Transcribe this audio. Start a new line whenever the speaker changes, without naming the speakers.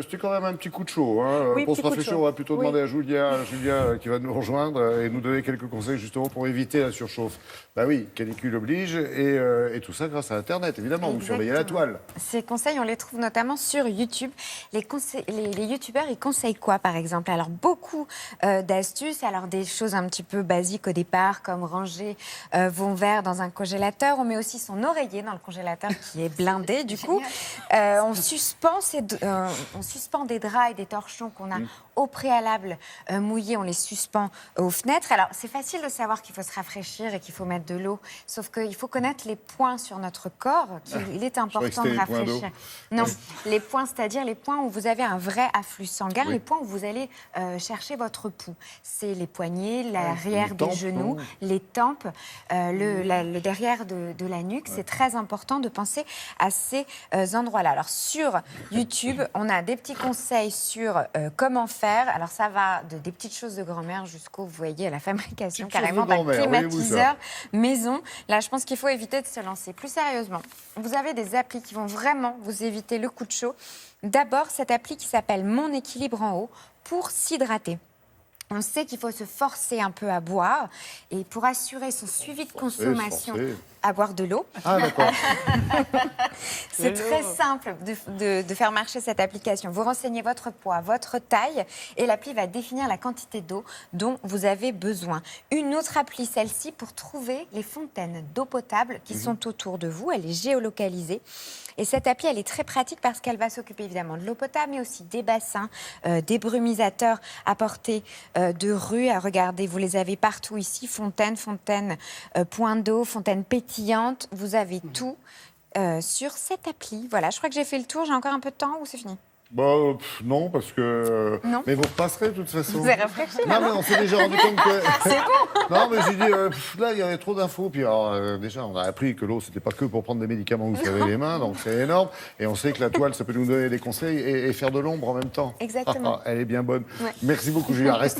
C'était quand même un petit coup de chaud. Hein.
Oui,
Pour
petit
se
coup de
rafraîchir,
chaud.
on va plutôt
Oui.
demander à Julia qui va nous rejoindre et nous donner quelques conseils justement pour éviter la surchauffe. Bah oui, canicule oblige et tout ça grâce à Internet, évidemment. Vous surveillez la
Exactement.
toile.
Ces conseils, on les trouve notamment sur YouTube. Les youtubeurs, ils conseillent quoi, par exemple? Alors, beaucoup d'astuces. Alors, des choses un petit peu basiques au départ, comme ranger vos verres dans un congélateur. On met aussi son oreiller dans le congélateur qui est blindé, du coup. On suspend des draps et des torchons qu'on a au préalable mouillés. On les suspend aux fenêtres. Alors, c'est facile de savoir qu'il faut se rafraîchir et qu'il faut mettre de l'eau. Sauf qu'il faut connaître les points sur notre corps qu'il est important de
les points d'eau.
rafraîchir. Non, les points, c'est-à-dire les points où vous avez un vrai afflux sanguin,
Oui.
les points où vous allez chercher votre pouls. C'est les poignets, l'arrière
les
des
tempes,
genoux,
non
les tempes, le derrière de la nuque. C'est très important de penser à ces endroits-là. Alors, sur YouTube, on a des petits conseils sur comment faire. Alors, ça va des petites choses de grand-mère jusqu'au, vous voyez, à la fabrication
Petites choses
carrément
de
d'un
grand-mère, voyez-vous ça.
climatiseur maison. Là, je pense qu'il faut éviter de se lancer. Plus sérieusement, vous avez des applis qui vont vraiment vous éviter le coup de chaud. D'abord, cette appli qui s'appelle Mon équilibre en haut pour s'hydrater. On sait qu'il faut se forcer un peu à boire et pour assurer son suivi de consommation, à boire de l'eau.
Ah, d'accord.
C'est très simple de faire marcher cette application. Vous renseignez votre poids, votre taille et l'appli va définir la quantité d'eau dont vous avez besoin. Une autre appli, celle-ci, pour trouver les fontaines d'eau potable qui sont autour de vous. Elle est géolocalisée. Et cette appli, elle est très pratique parce qu'elle va s'occuper évidemment de l'eau potable, mais aussi des bassins, des brumisateurs à portée de rue. Regardez, vous les avez partout ici. Fontaine, point d'eau, fontaine pétillante. Vous avez tout sur cette appli. Voilà, je crois que j'ai fait le tour. J'ai encore un peu de temps ou c'est fini?
Bah, non, parce que...
Non.
Mais vous repasserez de toute façon.
Vous avez réfléchi?
Non, mais on s'est déjà rendu compte que...
C'est bon.
Non, mais j'ai dit, là, il y avait trop d'infos. Puis alors, déjà, on a appris que l'eau, c'était pas que pour prendre des médicaments, vous savez, les mains. Donc, c'est énorme. Et on sait que la toile, ça peut nous donner des conseils et faire de l'ombre en même temps.
Exactement.
Elle est bien bonne.
Ouais.
Merci beaucoup, Julia. Restez